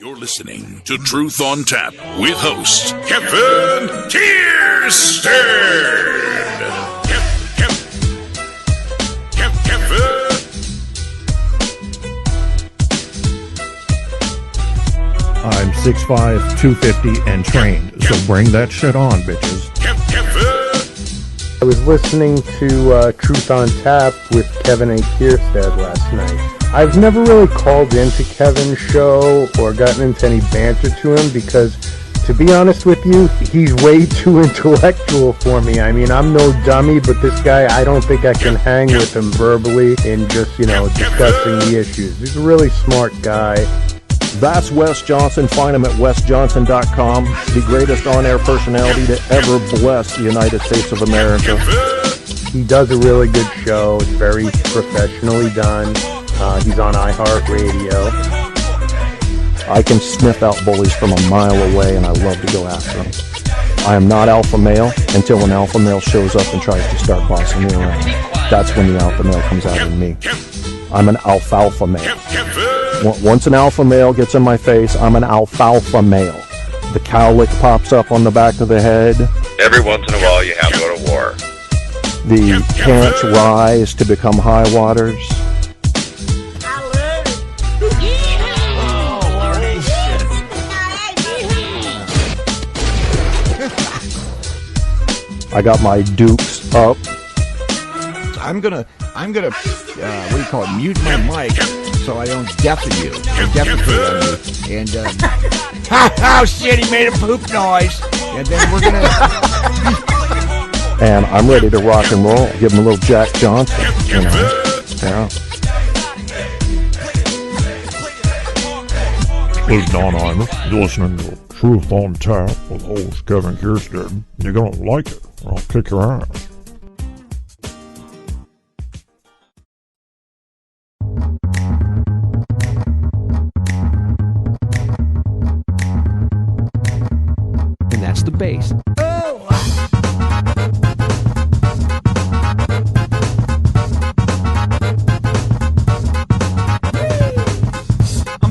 You're listening to Truth on Tap with host Kevin Tierstead. Kevin. I'm 6'5", 250, and trained, so bring that shit on, bitches. I was listening to Truth on Tap with Kevin A. Tierstead last night. I've never really called into Kevin's show or gotten into any banter to him because, to be honest with you, he's way too intellectual for me. I mean, I'm no dummy, but this guy, I don't think I can hang with him verbally and just, discussing the issues. He's a really smart guy. That's Wes Johnson. Find him at wesjohnson.com. The greatest on-air personality to ever bless the United States of America. He does a really good show. It's very professionally done. He's on iHeartRadio. I can sniff out bullies from a mile away, and I love to go after them. I am not alpha male until an alpha male shows up and tries to start bossing me around. That's when the alpha male comes out in me. I'm an alfalfa male. Once an alpha male gets in my face, I'm an alfalfa male. The cowlick pops up on the back of the head. Every once in a while you have to go to war. The pants rise to become high waters. I got my dukes up. I'm gonna, what do you call it, mute my mic so I don't deafen you, or defecate on you. And, oh shit, he made a poop noise. And then we're gonna... And I'm ready to rock and roll. Give him a little Jack Johnson, Yeah. This is Don Imer. You're listening to Truth on Tap with host Kevin Tierstead. You're gonna like it, or I'll kick your ass. And that's the bass.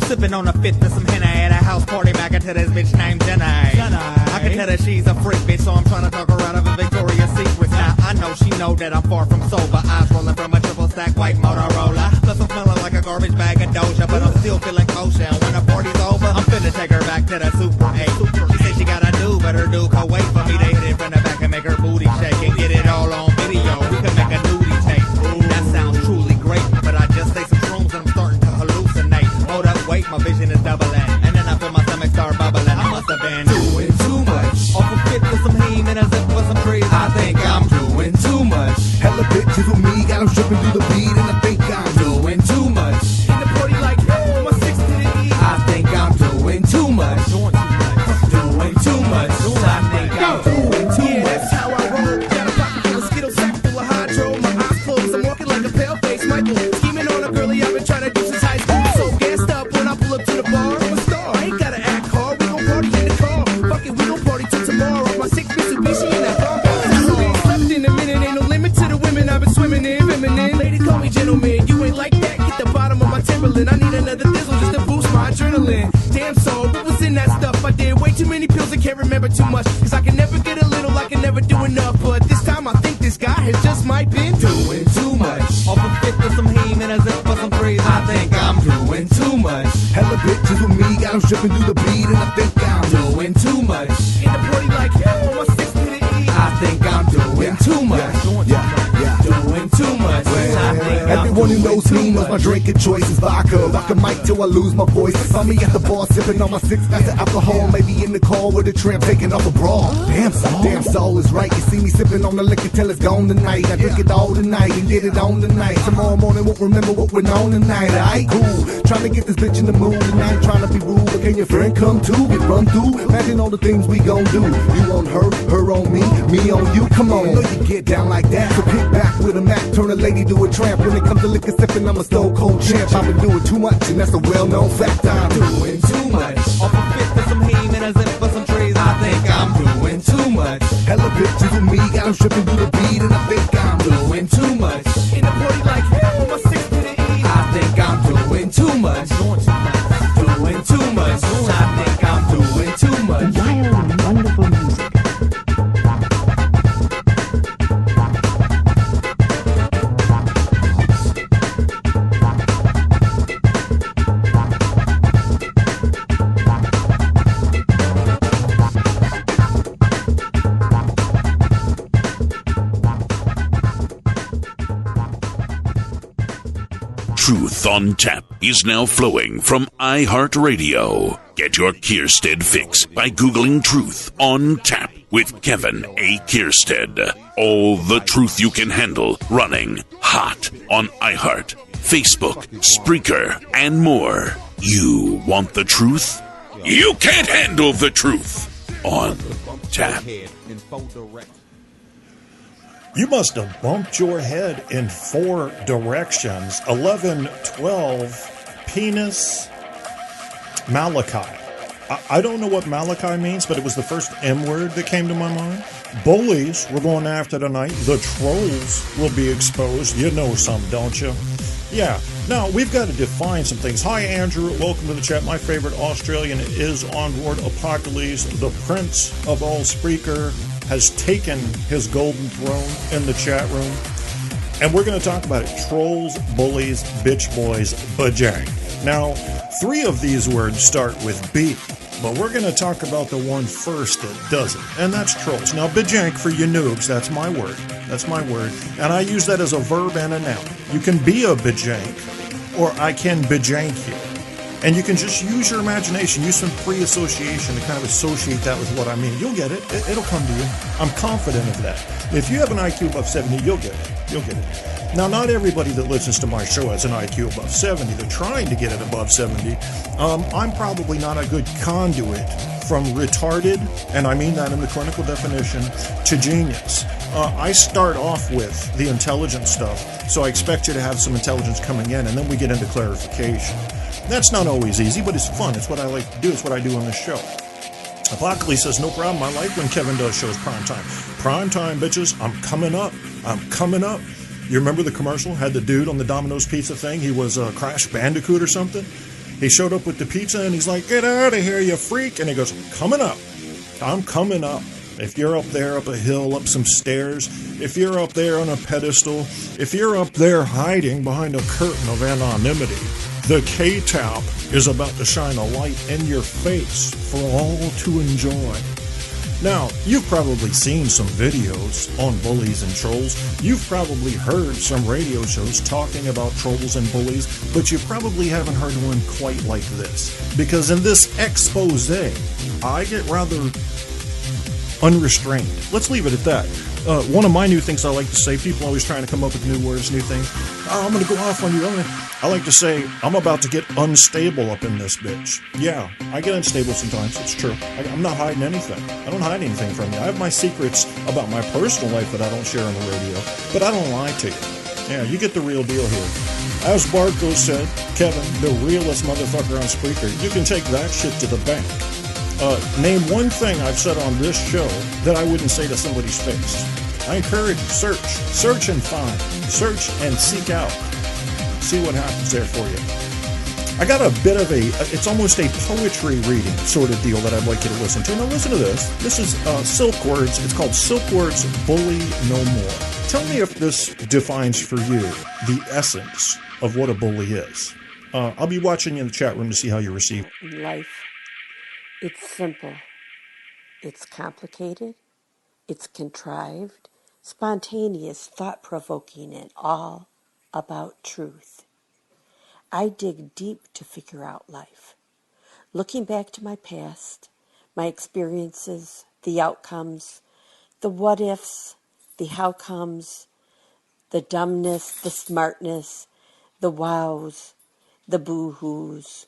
Sipping on a fifth of some henna at a house party back into this bitch named Jenny. I can tell that she's a freak bitch, so I'm trying to talk her out of a Victoria's Secret. Now I know she know that I'm far from sober. Eyes rolling from a triple stack white Motorola. Plus I'm smelling like a garbage bag of Doja, but I'm still feeling kosher. When the party's over, I'm finna take her back to the Super 8. She said she got a dude, but her dude can't wait for me to hit it from the back and make her booty shake and get it all on video. We can make a nudie tape. That sounds truly great, but I just say some shrooms and I'm starting to hallucinate. Hold up, wait, my vision is doubling, and then I feel my stomach start bubbling. I must have been doing too much. Off a fit with some heme and a zip for some trees. I think I'm doing too much. Hella bitches with me, got them stripping through the beat, and I think I'm doing too much. In the party like, my 6 to the E. I think I'm doing too much. Doing too much. I think I'm doing too much. That's how I roll. Got a pocket full of Skittles, sack full of hydro. My eyes closed, I'm walking like a pale face Michael. Scheming on a girlie I've been trying to do since high school. So gassed up when I pull up to the bar. I'm a star, I ain't gotta act hard. We gon' party in the car. Fuck it, we gon' party till tomorrow. My 6 Mitsubishi in that bomb. Slept in a minute, ain't no limit to the women I've been swimming in, feminine. Ladies call me gentleman, you ain't like that. Get the bottom of my Timberland. I need another thizzle just to boost my adrenaline. Damn soul, what was in that stuff? I did way too many pills and can't remember too much. Cause I can never get a little, I can never do enough. But this time I think this guy has just might been doing too much. Off a fifth of some heme and a zip for some trees. I think I'm doing too much. Hella bitches with me, got them stripping through the beat, and I think I'm doing too much. In the party like, my 6 to the E. I think I'm doing too much. Doing too much. Everyone who knows me knows my drink of choice is vodka. Rock a mic till I lose my voice. Find me at the bar sipping on my 6 packs of alcohol. Maybe in the car with a tramp taking off a bra. Damn soul is right. You see me sipping on the liquor till it's gone tonight. I drink it all tonight and get it on tonight. Tomorrow morning won't remember what went on tonight. Alright, cool. Trying to get this bitch in the mood tonight. Trying to be rude, but can your friend come too? Get run through. Imagine all the things we gon' do. You on her, her on me on you. Come on, know you get down like that. So kick back with a Mac, turn a lady to a tramp. When it comes to liquor sipping, I'm a stone cold champ. I've been doing too much, and that's a well-known fact. I'm doing too much. Off a fifth of some heme and a zip for some trees. I think I'm doing too much. Hella bitches with me, got them stripping through the beat, and I think I'm doing too much. In the party like, my 6 to the E. I think I'm doing too much. Doing too much. on Tap is now flowing from iHeartRadio. Get your Kierstead fix by Googling Truth on Tap with Kevin A. Kierstead. All the truth you can handle running hot on iHeart, Facebook, Spreaker, and more. You want the truth? You can't handle the truth on Tap. You must have bumped your head in 4 directions. 11, 12, penis, Malachi. I don't know what Malachi means, but it was the first M word that came to my mind. Bullies we're going after tonight. The trolls will be exposed. You know some, don't you? Yeah. Now, we've got to define some things. Hi, Andrew. Welcome to the chat. My favorite Australian is on board. Apocalypse, the prince of all Spreaker, has taken his golden throne in the chat room. And we're going to talk about it. Trolls, bullies, bitch boys, BIJANK. Now, 3 of these words start with B, but we're going to talk about the one first that doesn't, and that's trolls. Now, BIJANK, for you noobs, that's my word. That's my word. And I use that as a verb and a noun. You can be a BIJANK, or I can BIJANK you. And you can just use your imagination, use some free association to kind of associate that with what I mean. You'll get it. It'll come to you. I'm confident of that. If you have an IQ above 70, you'll get it. You'll get it. Now, not everybody that listens to my show has an IQ above 70. They're trying to get it above 70. I'm probably not a good conduit from retarded, and I mean that in the clinical definition, to genius. I start off with the intelligent stuff, so I expect you to have some intelligence coming in, and then we get into clarification. That's not always easy, but it's fun. It's what I like to do. It's what I do on this show. Apocalypse says, no problem. I like when Kevin does shows prime time. Prime time, bitches. I'm coming up. I'm coming up. You remember the commercial? Had the dude on the Domino's pizza thing. He was a Crash Bandicoot or something. He showed up with the pizza, and he's like, get out of here, you freak. And he goes, coming up. I'm coming up. If you're up there, up a hill, up some stairs, if you're up there on a pedestal, if you're up there hiding behind a curtain of anonymity, the KTap is about to shine a light in your face for all to enjoy. Now, you've probably seen some videos on bullies and trolls. You've probably heard some radio shows talking about trolls and bullies, but you probably haven't heard one quite like this. Because in this expose, I get rather unrestrained. Let's leave it at that. One of my new things I like to say, people always trying to come up with new words, new things. Oh, I'm going to go off on you. I like to say, I'm about to get unstable up in this bitch. Yeah, I get unstable sometimes. It's true. I'm not hiding anything. I don't hide anything from you. I have my secrets about my personal life that I don't share on the radio, but I don't lie to you. Yeah, you get the real deal here. As Barco said, Kevin, the realest motherfucker on Spreaker, you can take that shit to the bank. Name one thing I've said on this show that I wouldn't say to somebody's face. I encourage you, search and find, search and seek out. See what happens there for you. I got a bit of it's almost a poetry reading sort of deal that I'd like you to listen to. Now listen to this. This is Silk Words. It's called Silk Words Bully No More. Tell me if this defines for you the essence of what a bully is. I'll be watching you in the chat room to see how you receive life. It's simple. It's complicated. It's contrived, spontaneous, thought-provoking, and all about truth. I dig deep to figure out life. Looking back to my past, my experiences, the outcomes, the what-ifs, the how-comes, the dumbness, the smartness, the wows, the boo-hoos.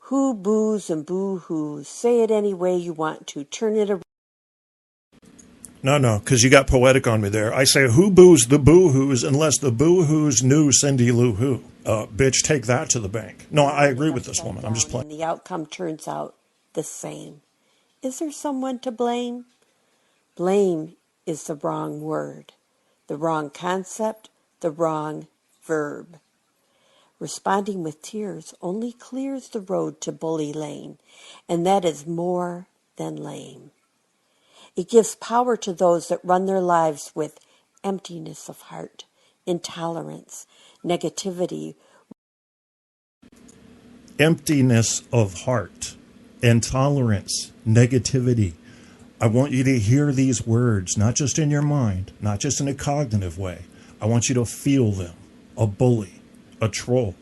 Who boos and boo-hoos? Say it any way you want to. Turn it around. No, because you got poetic on me there. I say, who boos the boo-hoos unless the boo-hoos knew Cindy Lou Who? Bitch, take that to the bank. No, I agree with this woman. I'm just playing. The outcome turns out the same. Is there someone to blame? Blame is the wrong word, the wrong concept, the wrong verb. Responding with tears only clears the road to bully lane, and that is more than lame. It gives power to those that run their lives with emptiness of heart, intolerance, negativity. Emptiness of heart, intolerance, negativity. I want you to hear these words, not just in your mind, not just in a cognitive way. I want you to feel them. A bully. a troll.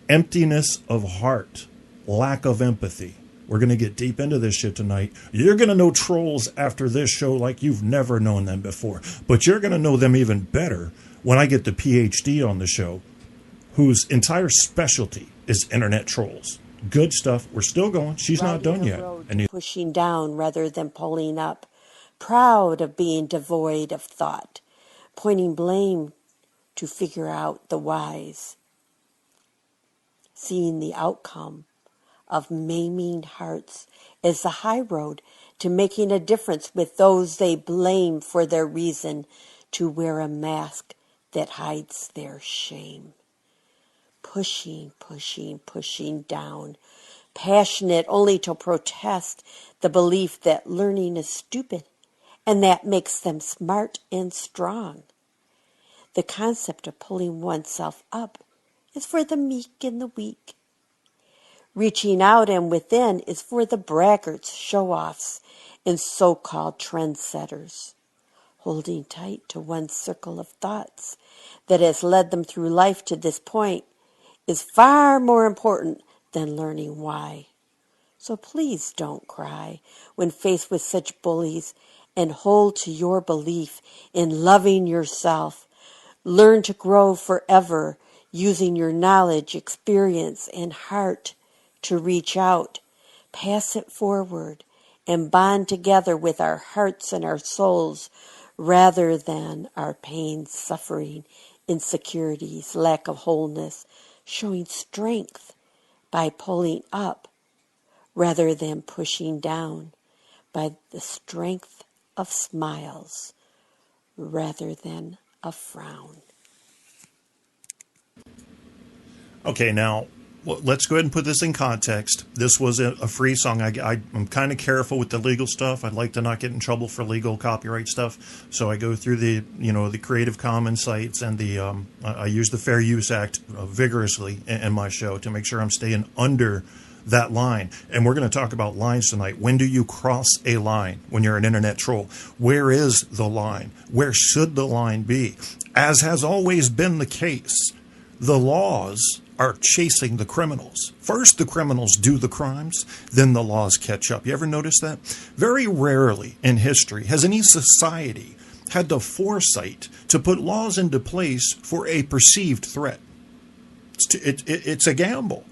Emptiness of heart, lack of empathy. We're going to get deep into this shit tonight. You're going to know trolls after this show like you've never known them before. But you're going to know them even better when I get the PhD on the show, whose entire specialty is internet trolls. Good stuff. We're still going. She's not done yet. And pushing down rather than pulling up. Proud of being devoid of thought. Pointing blame to figure out the whys. Seeing the outcome of maiming hearts as the high road to making a difference with those they blame for their reason to wear a mask that hides their shame. Pushing, pushing, pushing down, passionate only to protest the belief that learning is stupid and that makes them smart and strong. The concept of pulling oneself up is for the meek and the weak. Reaching out and within is for the braggarts, show-offs, and so-called trendsetters. Holding tight to one circle of thoughts that has led them through life to this point is far more important than learning why. So please don't cry when faced with such bullies and hold to your belief in loving yourself. Learn to grow forever using your knowledge, experience, and heart to reach out, pass it forward, and bond together with our hearts and our souls rather than our pain, suffering, insecurities, lack of wholeness, showing strength by pulling up rather than pushing down, by the strength of smiles rather than a frown. okay, now let's go ahead and put this in context. This was a free song. I'm kind of careful with the legal stuff. I'd like to not get in trouble for legal copyright stuff. So I go through the Creative Commons sites and I use the Fair Use Act vigorously in my show to make sure I'm staying under that line. And we're going to talk about lines tonight. When do you cross a line when you're an internet troll? Where is the line? Where should the line be? As has always been the case, the laws are chasing the criminals. First, the criminals do the crimes, then the laws catch up. You ever notice that? Very rarely in history has any society had the foresight to put laws into place for a perceived threat. It's a gamble.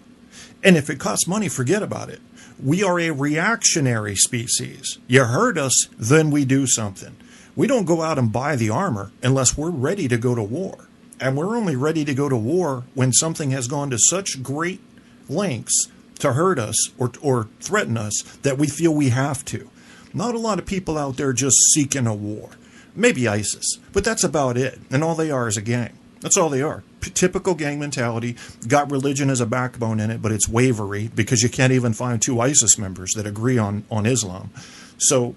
And if it costs money, forget about it. We are a reactionary species. You hurt us, then we do something. We don't go out and buy the armor unless we're ready to go to war. And we're only ready to go to war when something has gone to such great lengths to hurt us or threaten us that we feel we have to. Not a lot of people out there just seeking a war. Maybe ISIS, but that's about it. And all they are is a gang. That's all they are. Typical gang mentality. Got religion as a backbone in it, but it's wavery because you can't even find two ISIS members that agree on Islam. So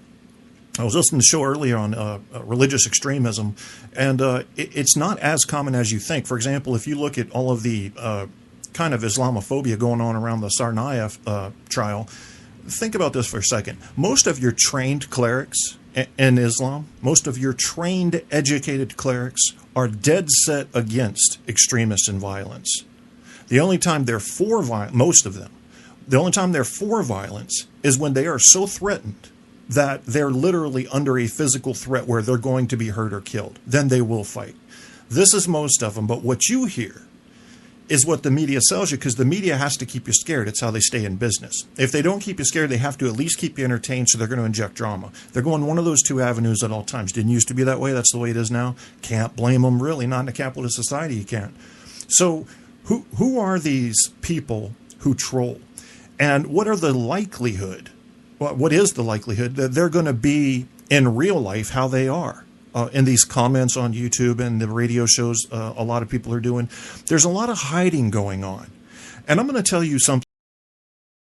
I was listening to the show earlier on religious extremism, and it's not as common as you think. For example, if you look at all of the kind of Islamophobia going on around the Tsarnaev trial, think about this for a second. Most of your trained clerics in Islam, most of your trained, educated clerics are dead set against extremists and violence. The only time they're for violence, most of them, the only time they're for violence is when they are so threatened that they're literally under a physical threat where they're going to be hurt or killed. Then they will fight. This is most of them, but what you hear is what the media sells you, because the media has to keep you scared. It's how they stay in business. If they don't keep you scared, they have to at least keep you entertained, so they're going to inject drama. They're going one of those two avenues at all times. Didn't used to be that way. That's the way it is now. Can't blame them, really. Not in a capitalist society, you can't. So who are these people who troll? And what are the likelihood, what is the likelihood that they're going to be in real life how they are? In these comments on YouTube and the radio shows a lot of people are doing, there's a lot of hiding going on. And I'm going to tell you something.